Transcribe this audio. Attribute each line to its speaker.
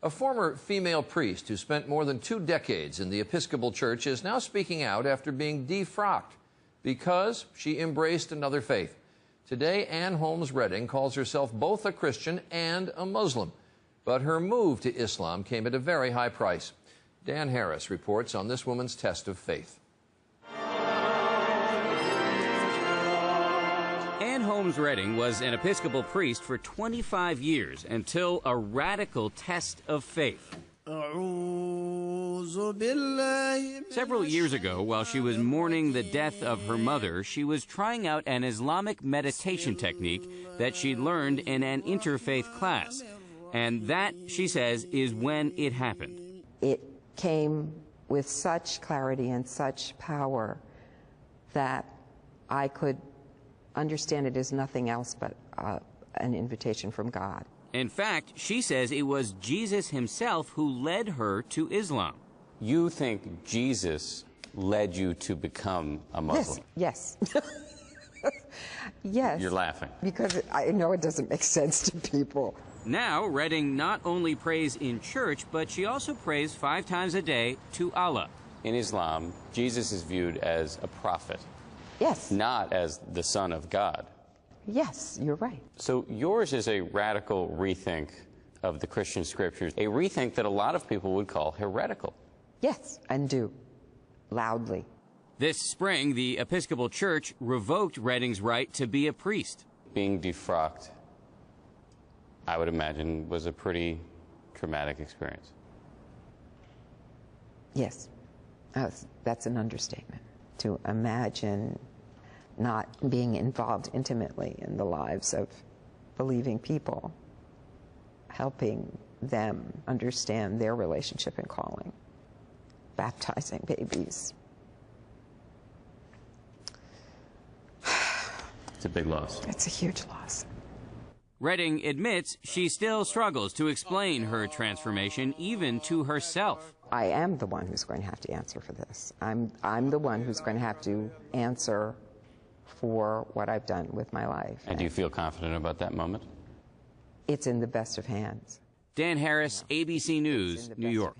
Speaker 1: A former female priest who spent more than 2 decades in the Episcopal Church is now speaking out after being defrocked because she embraced another faith. Today, Ann Holmes Redding calls herself both a Christian and a Muslim, but her move to Islam came at a very high price. Dan Harris reports on this woman's test of faith.
Speaker 2: Ann Holmes Redding was an Episcopal priest for 25 years until a radical test of faith. Several years ago, while she was mourning the death of her mother, she was trying out an Islamic meditation technique that she'd learned in an interfaith class. And that, she says, is when it happened.
Speaker 3: It came with such clarity and such power that I could understand it as nothing else but an invitation from God.
Speaker 2: In fact, she says it was Jesus himself who led her to Islam.
Speaker 4: You think Jesus led you to become a Muslim?
Speaker 3: Yes. Yes.
Speaker 4: You're laughing.
Speaker 3: Because I know it doesn't make sense to people.
Speaker 2: Now, Redding not only prays in church, but she also prays 5 times a day to Allah.
Speaker 4: In Islam, Jesus is viewed as a prophet.
Speaker 3: Yes.
Speaker 4: Not as the Son of God.
Speaker 3: Yes, you're right.
Speaker 4: So yours is a radical rethink of the Christian scriptures, a rethink that a lot of people would call heretical.
Speaker 3: Yes, and do. Loudly.
Speaker 2: This spring, the Episcopal Church revoked Redding's right to be a priest.
Speaker 4: Being defrocked, I would imagine, was a pretty traumatic experience.
Speaker 3: Yes, that's an understatement. To imagine not being involved intimately in the lives of believing people, helping them understand their relationship and calling, baptizing babies.
Speaker 4: It's a big loss.
Speaker 3: It's a huge loss.
Speaker 2: Redding admits she still struggles to explain her transformation even to herself.
Speaker 3: I am the one who's going to have to answer for this. I'm the one who's going to have to answer for what I've done with my life.
Speaker 4: And do you feel confident about that moment?
Speaker 3: It's in the best of hands.
Speaker 2: Dan Harris, ABC News, New York.